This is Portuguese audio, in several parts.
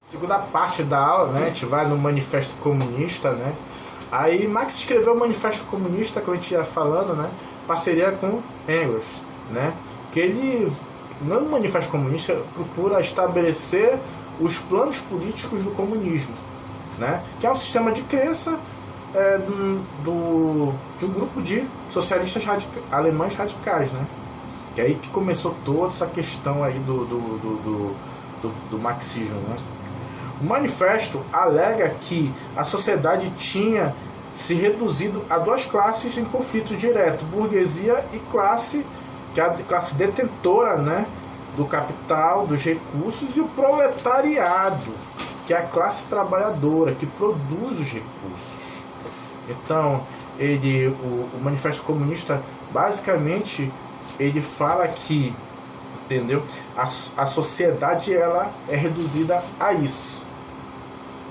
Segunda parte da aula, né, a gente vai no Manifesto Comunista, né? Aí Marx escreveu o Manifesto Comunista, como a gente ia falando, né, parceria com Engels, né? Que ele, no Manifesto Comunista, procura estabelecer os planos políticos do comunismo, né? Que é um sistema de crença de um grupo de socialistas alemães radicais, né? Que é aí que começou toda essa questão aí do marxismo, né? O manifesto alega que a sociedade tinha se reduzido a duas classes em conflito direto, burguesia e classe, que é a classe detentora, né, do capital, dos recursos, e o proletariado, que é a classe trabalhadora, que produz os recursos. Então, o Manifesto Comunista, basicamente, ele fala que, entendeu? A sociedade ela é reduzida a isso,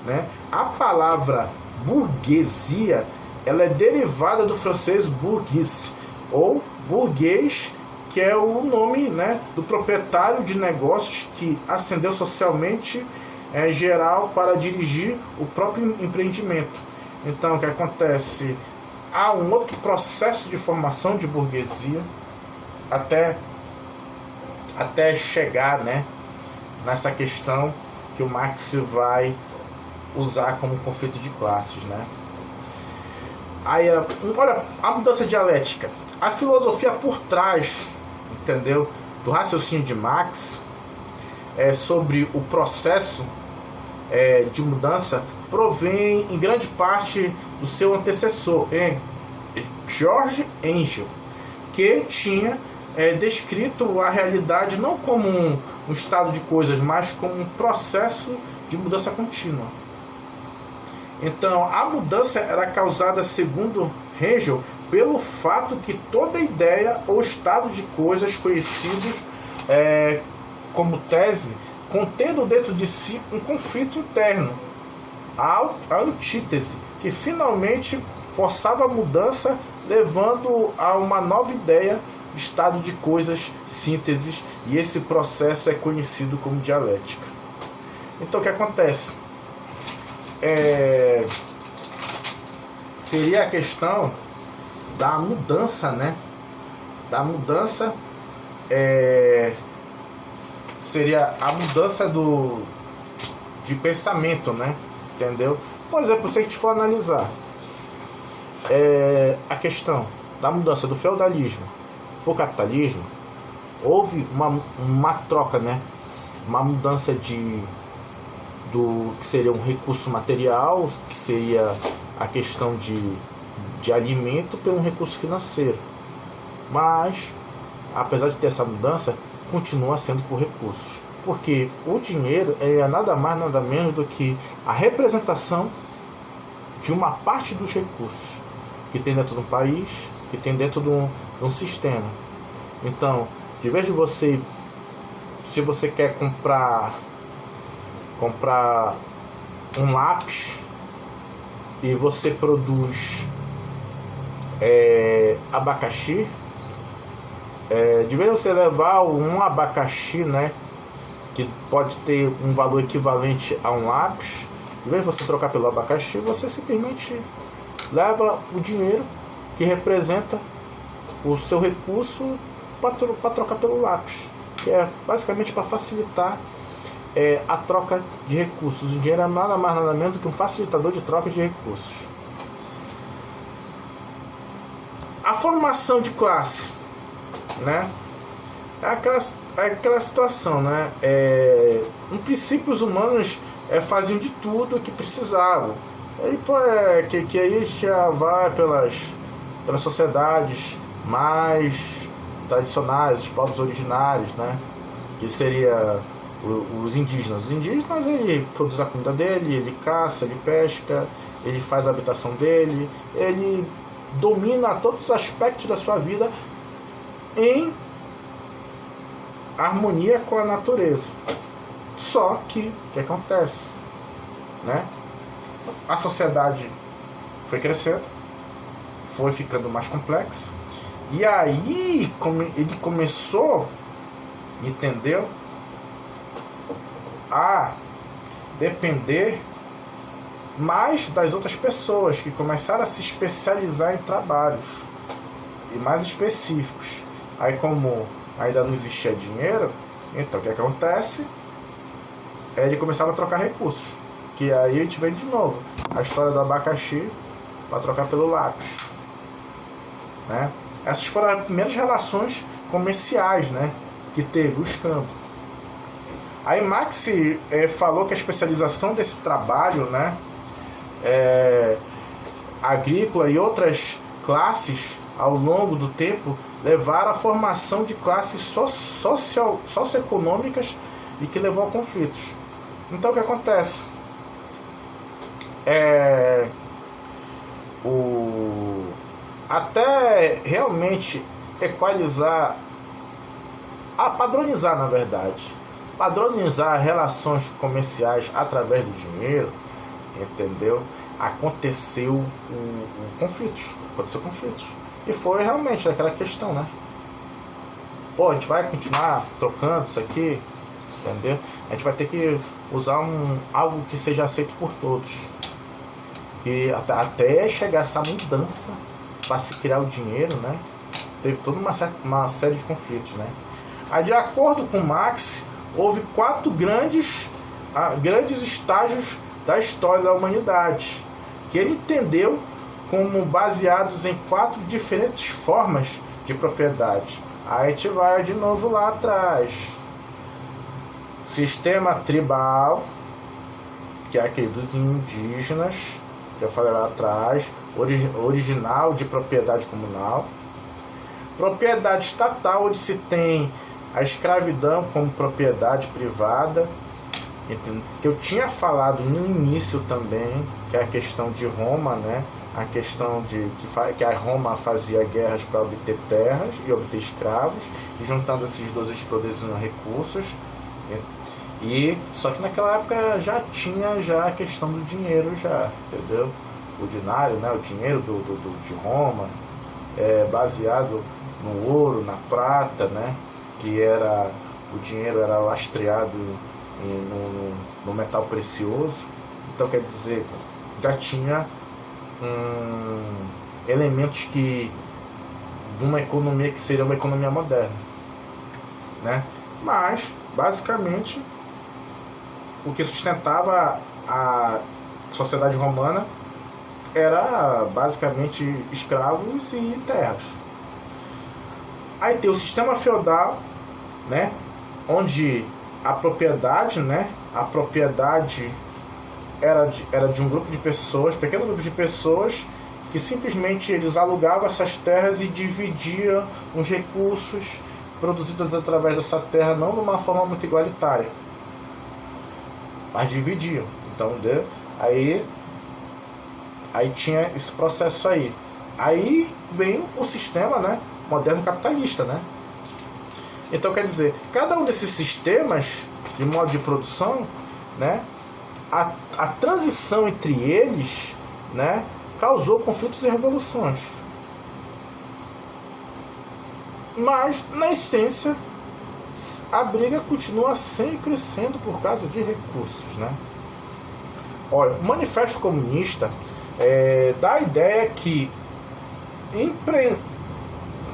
né? A palavra burguesia ela é derivada do francês bourgeois, ou burguês, que é o nome, né, do proprietário de negócios que ascendeu socialmente geral para dirigir o próprio empreendimento. Então, o que acontece? Há um outro processo de formação de burguesia até chegar, né, nessa questão que o Marx vai usar como conflito de classes, né? Aí, olha, a mudança dialética, a filosofia por trás, entendeu, do raciocínio de Marx sobre o processo de mudança provém em grande parte do seu antecessor, George Engels, que tinha descrito a realidade não como um estado de coisas, mas como um processo de mudança contínua. Então, a mudança era causada, segundo Engels, pelo fato que toda ideia ou estado de coisas conhecidos como tese, contendo dentro de si um conflito interno, a antítese, que finalmente forçava a mudança, levando a uma nova ideia, estado de coisas, síntese, e esse processo é conhecido como dialética. Então, o que acontece? Seria a questão da mudança, né? Da mudança seria a mudança de pensamento, né? Entendeu? Por exemplo, se a gente for analisar a questão da mudança do feudalismo para o capitalismo, houve uma troca, né? Uma mudança do que seria um recurso material, que seria a questão de alimento, por um recurso financeiro. Mas, apesar de ter essa mudança, continua sendo por recursos. Porque o dinheiro é nada mais, nada menos do que a representação de uma parte dos recursos que tem dentro de um país, que tem dentro de um sistema. Então, de vez de você, se você quer comprar um lápis e você produz abacaxi, de vez você levar um abacaxi, né, que pode ter um valor equivalente a um lápis, de vez você trocar pelo abacaxi, você simplesmente leva o dinheiro que representa o seu recurso para trocar pelo lápis, que é basicamente para facilitar a troca de recursos. O dinheiro é nada mais nada menos do que um facilitador de troca de recursos. A formação de classe, né? É aquela situação, né? Em princípio, os humanos faziam de tudo que precisavam. Que aí já vai pelas sociedades mais tradicionais, os povos originários, né? Que seria os indígenas. Os indígenas, ele produz a comida dele, ele caça, ele pesca, ele faz a habitação dele, ele domina todos os aspectos da sua vida em harmonia com a natureza. Só que, o que acontece? Né? A sociedade foi crescendo, foi ficando mais complexa, e aí ele começou, entendeu? A depender mais das outras pessoas, que começaram a se especializar em trabalhos e mais específicos. Aí, como ainda não existia dinheiro, então o que acontece? Ele começava a trocar recursos, que aí a gente vem de novo a história do abacaxi para trocar pelo lápis, né? Essas foram as primeiras relações comerciais, né, que teve o escambo. Aí Marx falou que a especialização desse trabalho, né, agrícola e outras classes ao longo do tempo levaram à formação de classes socioeconômicas e que levou a conflitos. Então o que acontece? Até realmente equalizar, padronizar, na verdade, padronizar relações comerciais através do dinheiro, entendeu? Aconteceu conflitos. E foi realmente aquela questão, né? Pô, a gente vai continuar trocando isso aqui, entendeu? A gente vai ter que usar algo que seja aceito por todos. Que até chegar essa mudança para se criar o dinheiro, né? Teve toda uma série de conflitos, né? Aí, de acordo com Marx, houve 4 grandes estágios da história da humanidade, que ele entendeu como baseados em 4 diferentes formas de propriedade. Aí a gente vai de novo lá atrás. Sistema tribal, que é aquele dos indígenas, que eu falei lá atrás, original de propriedade comunal. Propriedade estatal, onde se tem a escravidão como propriedade privada, que eu tinha falado no início também, que é a questão de Roma, né? A questão de que a Roma fazia guerras para obter terras e obter escravos, e juntando esses dois eles produziam recursos. E só que naquela época já tinha a questão do dinheiro, entendeu? O dinário, né? O dinheiro de Roma, baseado no ouro, na prata, né? Que o dinheiro era lastreado no metal precioso. Então, quer dizer, já tinha elementos de uma economia que seria uma economia moderna, né? Mas, basicamente, o que sustentava a sociedade romana era basicamente escravos e terras. Aí tem o sistema feudal, né, onde a propriedade, né, era de um grupo de pessoas, pequeno grupo de pessoas, que simplesmente eles alugavam essas terras e dividiam os recursos produzidos através dessa terra, não de uma forma muito igualitária, mas dividiam. Então, aí tinha esse processo aí. Aí vem o sistema, né, moderno capitalista, né? Então, quer dizer, cada um desses sistemas de modo de produção, né, a transição entre eles, né, causou conflitos e revoluções. Mas, na essência, a briga continua sempre sendo por causa de recursos, né? Olha, o Manifesto Comunista dá a ideia que,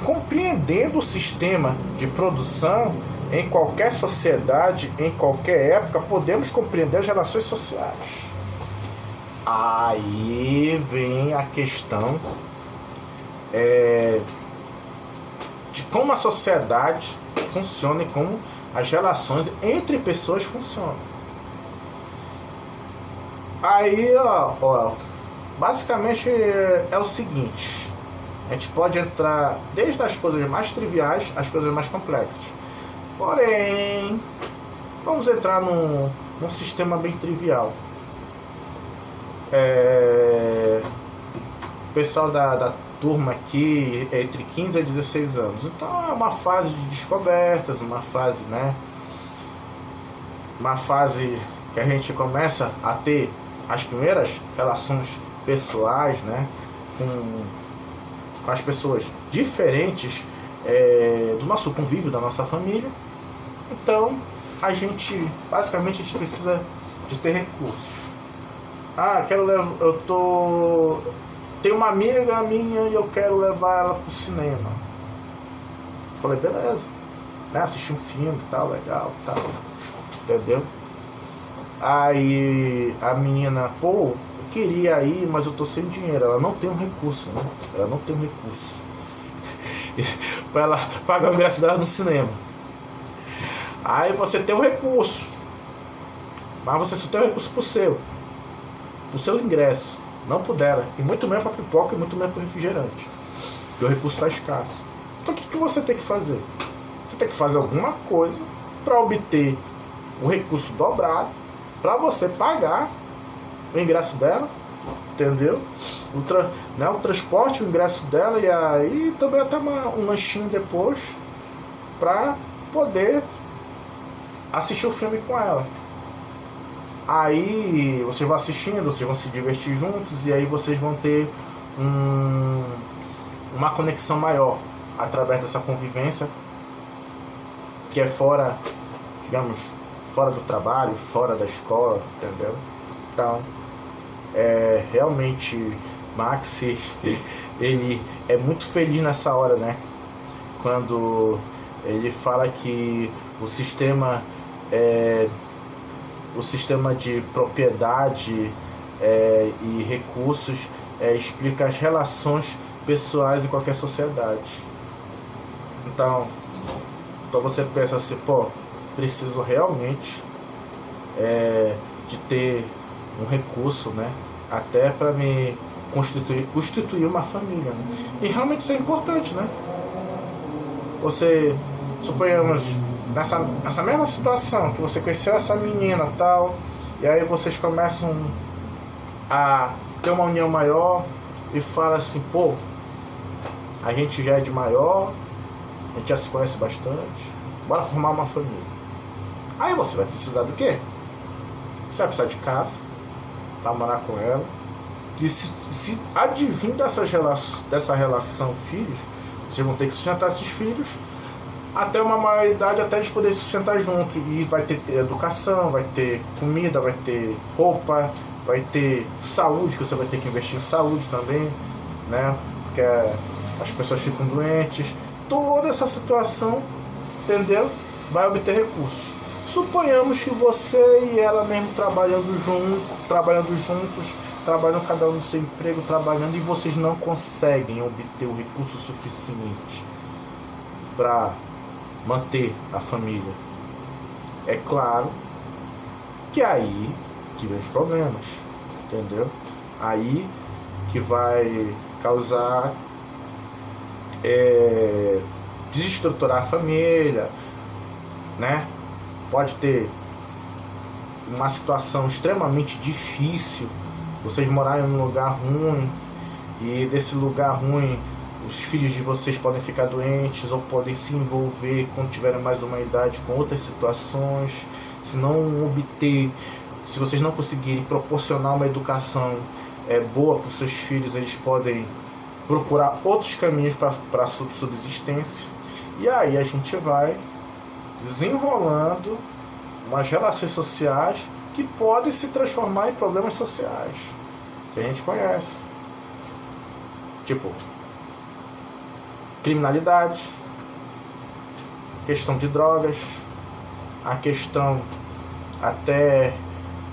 compreendendo o sistema de produção em qualquer sociedade, em qualquer época, podemos compreender as relações sociais. Aí vem a questão de como a sociedade funciona e como as relações entre pessoas funcionam. Aí, basicamente é o seguinte: a gente pode entrar desde as coisas mais triviais às coisas mais complexas. Porém, vamos entrar num sistema bem trivial. O pessoal da turma aqui é entre 15 a 16 anos. Então é uma fase de descobertas, uma fase, né? Uma fase que a gente começa a ter as primeiras relações pessoais, né? Com as pessoas diferentes do nosso convívio, da nossa família. Então, basicamente a gente precisa de ter recursos. Ah, quero levar, tenho uma amiga minha e eu quero levar ela pro cinema. Falei, beleza, né? Assistir um filme, tal, legal, tal, entendeu? Aí a menina, pô, eu queria ir, mas eu tô sem dinheiro. Ela não tem um recurso, né? Ela não tem um recurso para ela pagar o ingresso dela no cinema. Aí você tem um recurso, mas você só tem um recurso pro seu ingresso, não pro dela, e muito menos para pipoca e muito menos para refrigerante, porque o recurso está escasso. Então o que você tem que fazer? Você tem que fazer alguma coisa para obter o recurso dobrado para você pagar o ingresso dela, entendeu? O transporte, o ingresso dela, e aí também até um lanchinho depois para poder assistir o filme com ela. Aí vocês vão assistindo, vocês vão se divertir juntos, e aí vocês vão ter uma conexão maior através dessa convivência que é fora, digamos, fora do trabalho, fora da escola, entendeu? Então, realmente, Max, ele é muito feliz nessa hora, né? Quando ele fala que o sistema de propriedade e recursos explica as relações pessoais em qualquer sociedade. Então você pensa assim, pô, preciso realmente de ter um recurso, né? Até para me constituir uma família, né? E realmente isso é importante, né? Você, suponhamos, nessa mesma situação, que você conheceu essa menina e tal, e aí vocês começam a ter uma união maior e fala assim, pô, a gente já é de maior, a gente já se conhece bastante, bora formar uma família. Aí você vai precisar do quê? Você vai precisar de casa, vai morar com ela, e se advindo dessa relação filhos, vocês vão ter que sustentar esses filhos até uma maioridade, até eles poderem sustentar junto. E vai ter educação, vai ter comida, vai ter roupa, vai ter saúde, que você vai ter que investir em saúde também, né? Porque as pessoas ficam doentes. Toda essa situação, entendeu? Vai obter recursos. Suponhamos que você e ela mesmo trabalhando juntos, trabalhando cada um no seu emprego, trabalhando, e vocês não conseguem obter o recurso suficiente para manter a família. É claro que aí que vem os problemas, entendeu? Aí que vai causar desestruturar a família, né? Pode ter uma situação extremamente difícil, vocês morarem num lugar ruim, e desse lugar ruim os filhos de vocês podem ficar doentes ou podem se envolver quando tiverem mais uma idade com outras situações. Se vocês não conseguirem proporcionar uma educação boa para os seus filhos, eles podem procurar outros caminhos para a subsistência. E aí a gente vai desenrolando umas relações sociais que podem se transformar em problemas sociais que a gente conhece, tipo criminalidade, questão de drogas, a questão até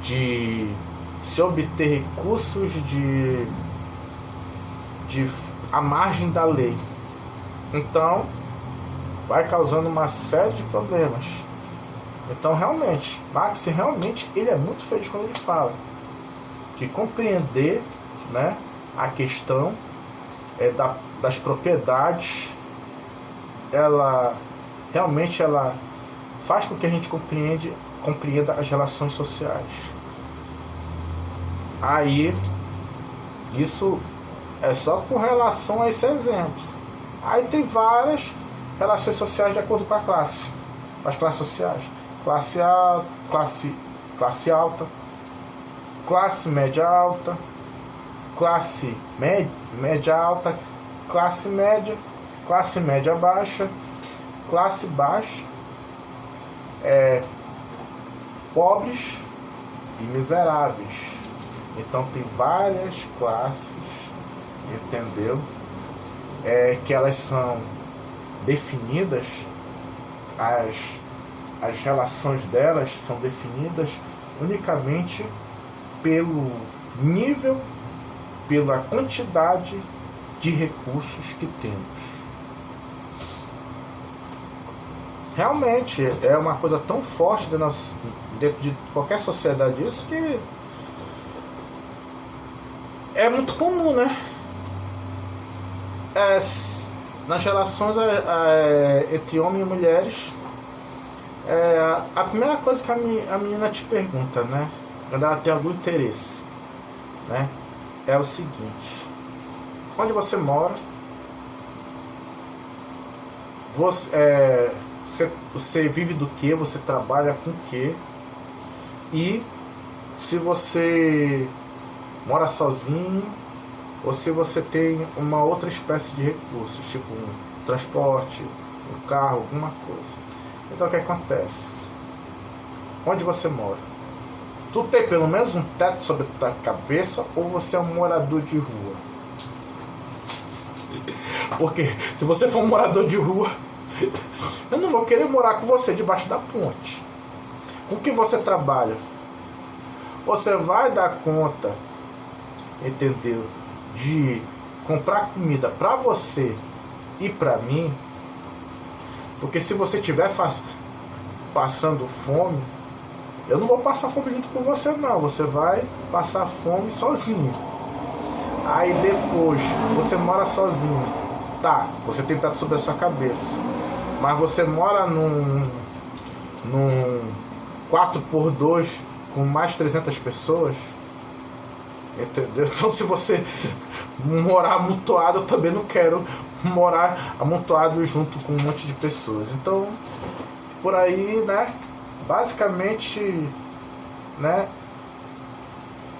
de se obter recursos à margem da lei. Então vai causando uma série de problemas. Então realmente, Max ele é muito feliz quando ele fala que compreender, né, a questão das propriedades, ela realmente faz com que a gente compreenda as relações sociais. Aí isso é só com relação a esse exemplo. Aí tem várias relações sociais de acordo com a classe, as classes sociais: classe alta, classe média alta, classe média alta, classe média baixa, classe baixa, pobres, e miseráveis. Então tem várias classes, entendeu? Que elas são definidas, as relações delas são definidas unicamente pelo nível, pela quantidade de recursos que temos. Realmente é uma coisa tão forte dentro de qualquer sociedade isso, que é muito comum, né? Nas relações entre homens e mulheres, a primeira coisa que a menina te pergunta, né, quando ela tem algum interesse, né, é o seguinte: onde você mora? Você vive do que? Você trabalha com o que? E se você mora sozinho ou se você tem uma outra espécie de recursos, tipo um transporte, um carro, alguma coisa. Então o que acontece? Onde você mora? Tu tem pelo menos um teto sobre a tua cabeça ou você é um morador de rua? Porque se você for um morador de rua, eu não vou querer morar com você debaixo da ponte. Com que você trabalha? Você vai dar conta, entendeu, de comprar comida para você e para mim? Porque se você estiver passando fome, eu não vou passar fome junto com você não. Você vai passar fome sozinho. Aí depois, você mora sozinho. Tá, você tem teto sobre a sua cabeça, mas você mora num 4x2 com mais 300 pessoas, entendeu? Então se você morar amontoado, eu também não quero morar amontoado junto com um monte de pessoas. Então, por aí, né, basicamente, né,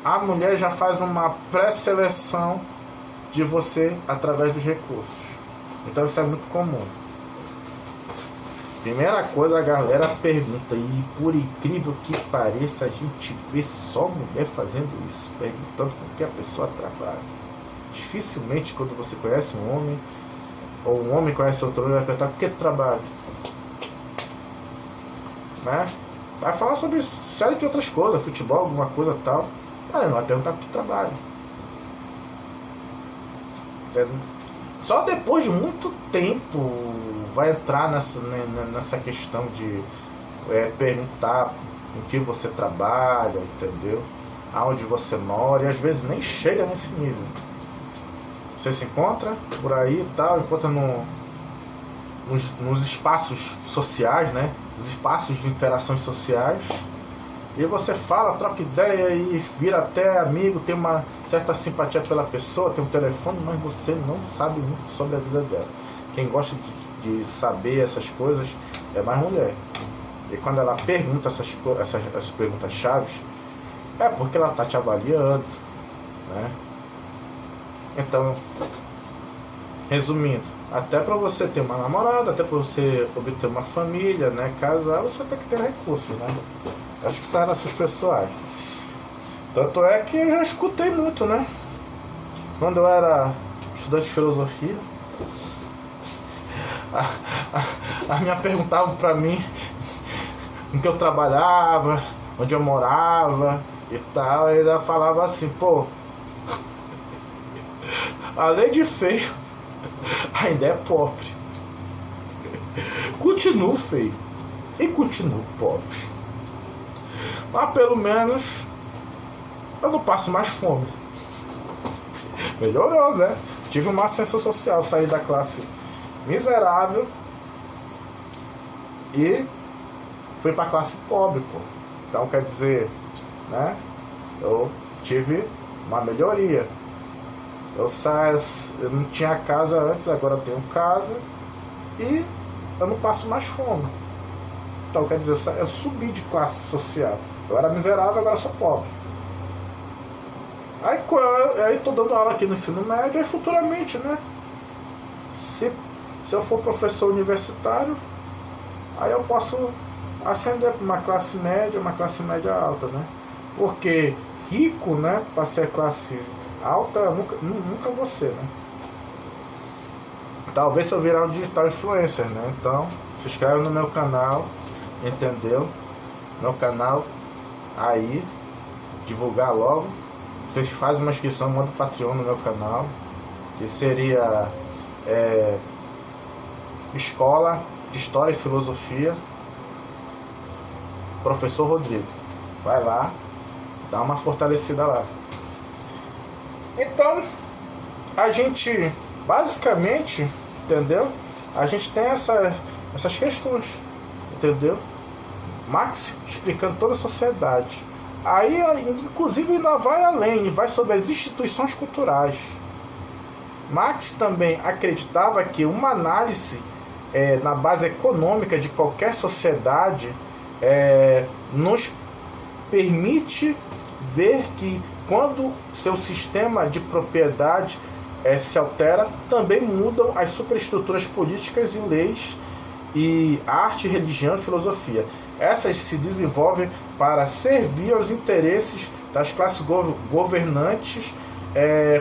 a mulher já faz uma pré-seleção de você através dos recursos. Então isso é muito comum. Primeira coisa, a galera pergunta, e por incrível que pareça, a gente vê só mulher fazendo isso, perguntando com que a pessoa trabalha. Dificilmente, quando você conhece um homem, ou um homem conhece outro homem, vai perguntar por que trabalha, né? Vai falar sobre série de outras coisas, futebol, alguma coisa tal. Não vai perguntar por que trabalha. Só depois de muito tempo vai entrar nessa questão de perguntar com que você trabalha, entendeu? Aonde você mora, e às vezes nem chega nesse nível. Você se encontra por aí e tal, encontra nos espaços sociais, né? Os espaços de interações sociais. E você fala, troca ideia e vira até amigo, tem uma certa simpatia pela pessoa, tem um telefone, mas você não sabe muito sobre a vida dela. Quem gosta de saber essas coisas é mais mulher. E quando ela pergunta essas perguntas chaves, é porque ela está te avaliando, né? Então, resumindo, até para você ter uma namorada, até para você obter uma família, né, casar, você tem que ter recursos, né? Acho que são essas pessoas. Tanto é que eu já escutei muito, né? Quando eu era estudante de filosofia, a minha perguntavam pra mim em que eu trabalhava, onde eu morava e tal, e ela falava assim, pô, além de feio, ainda é pobre. Continuo feio e continuo pobre. Mas pelo menos eu não passo mais fome. Melhorou, né? Tive uma ascensão social, saí da classe miserável e fui para a classe pobre, pô. Então quer dizer, né? Eu tive uma melhoria. Eu não tinha casa antes, agora eu tenho casa e eu não passo mais fome. Então quer dizer, eu subi de classe social. Eu era miserável, agora sou pobre. Aí tô dando aula aqui no ensino médio, aí futuramente, né? Se eu for professor universitário, aí eu posso ascender para uma classe média alta, né? Porque rico, né, para ser classe alta, nunca vou ser, né? Talvez se eu virar um digital influencer, né? Então, se inscreve no meu canal, entendeu? Meu canal aí, divulgar logo. Vocês fazem uma inscrição, manda o Patreon no meu canal, que seria Escola de História e Filosofia, Professor Rodrigo. Vai lá, dá uma fortalecida lá. Então, a gente, basicamente, entendeu? A gente tem essas questões, entendeu? Marx explicando toda a sociedade. Aí, inclusive, ainda vai além, vai sobre as instituições culturais. Marx também acreditava que uma análise na base econômica de qualquer sociedade nos permite ver que quando seu sistema de propriedade se altera, também mudam as superestruturas políticas e leis, e arte, religião e filosofia. Essas se desenvolvem para servir aos interesses das classes governantes,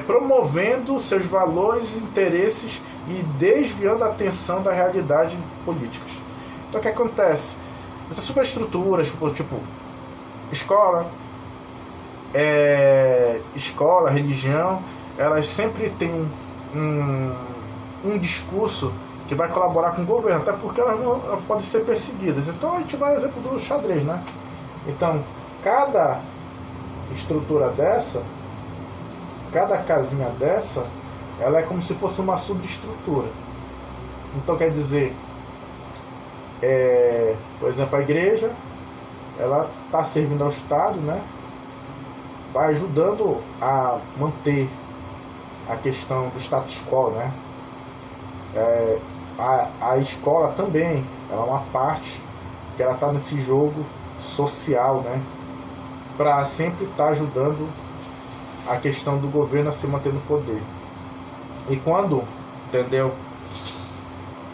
promovendo seus valores e interesses e desviando a atenção da realidade políticas. Então o que acontece? Essas superestruturas, tipo escola, religião, elas sempre têm um discurso que vai colaborar com o governo, até porque elas podem ser perseguidas. Então a gente vai ao exemplo do xadrez, né? Então, cada estrutura dessa, cada casinha dessa, ela é como se fosse uma subestrutura. Então quer dizer, por exemplo, a igreja, ela está servindo ao Estado, né? Vai ajudando a manter a questão do status quo, né? A escola também, ela é uma parte que ela está nesse jogo social, né? Para sempre estar ajudando a questão do governo a se manter no poder. E quando, entendeu?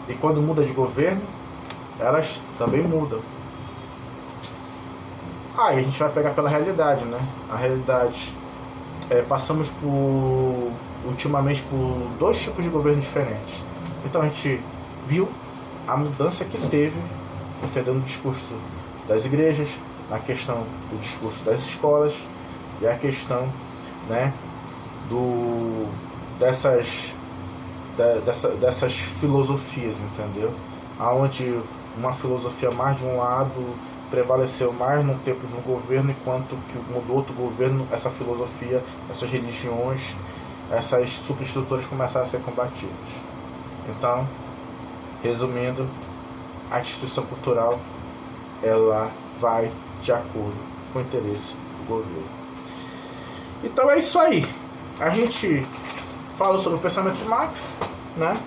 E quando muda de governo, elas também mudam. Aí a gente vai pegar pela realidade, né? A realidade, passamos ultimamente por 2 tipos de governo diferentes. Então a gente viu a mudança que teve, entendeu, no discurso das igrejas, na questão do discurso das escolas e a questão, né, dessas filosofias, entendeu? Aonde uma filosofia mais de um lado prevaleceu mais no tempo de um governo, enquanto que no outro governo essa filosofia, essas religiões, essas superestruturas começaram a ser combatidas. Então, resumindo, a instituição cultural, ela vai de acordo com o interesse do governo. Então é isso aí. A gente falou sobre o pensamento de Marx, né?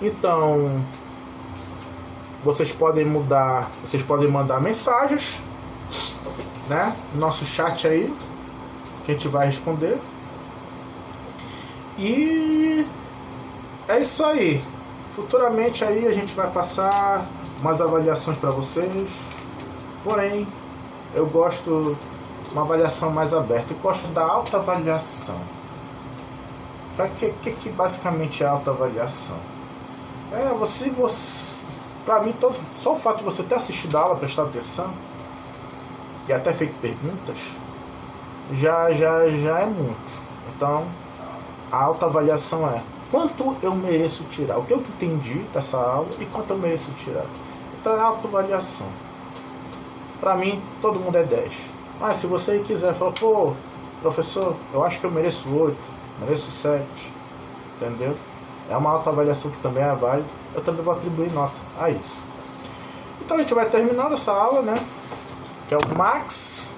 Então, vocês podem mandar mensagens, né? No nosso chat aí, que a gente vai responder. E é isso aí. Futuramente aí a gente vai passar umas avaliações para vocês. Porém, eu gosto de uma avaliação mais aberta. Eu gosto da autoavaliação. Para que basicamente é autoavaliação? Para mim, só o fato de você ter assistido a aula, prestado atenção e até feito perguntas, já é muito. Então, a autoavaliação é quanto eu mereço tirar, o que eu entendi dessa aula e quanto eu mereço tirar. Então é autoavaliação. Para mim, todo mundo é 10. Mas se você quiser falar, pô, professor, eu acho que eu mereço 8, mereço 7, entendeu? É uma autoavaliação que também é válida. Eu também vou atribuir nota a isso. Então a gente vai terminando essa aula, né? Que é o Marx,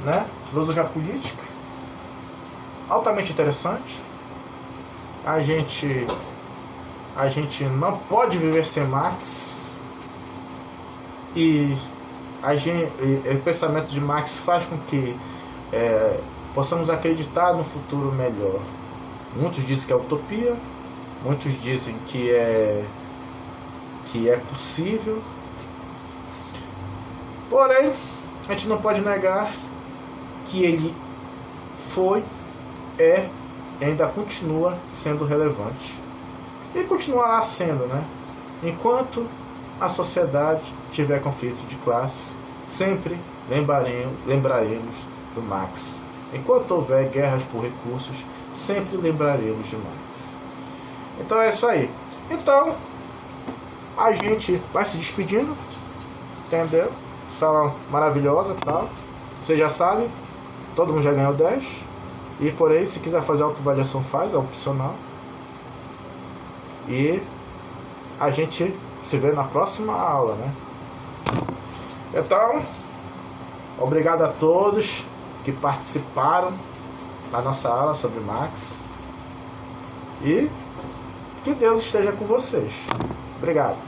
né? Filosofia política. Altamente interessante. A gente não pode viver sem Marx. E o pensamento de Marx faz com que possamos acreditar no futuro melhor. Muitos dizem que é utopia, muitos dizem que é possível. Porém, a gente não pode negar que ele foi, é, ainda continua sendo relevante. E continuará sendo, né? Enquanto a sociedade tiver conflito de classe, sempre lembraremos do Marx. Enquanto houver guerras por recursos, sempre lembraremos de Marx. Então é isso aí. Então, a gente vai se despedindo, entendeu? Sala maravilhosa e tal. Você já sabe, todo mundo já ganhou 10. E por aí, se quiser fazer autoavaliação, faz, é opcional. E a gente se vê na próxima aula, né? Então, obrigado a todos que participaram da nossa aula sobre Marx. E que Deus esteja com vocês. Obrigado.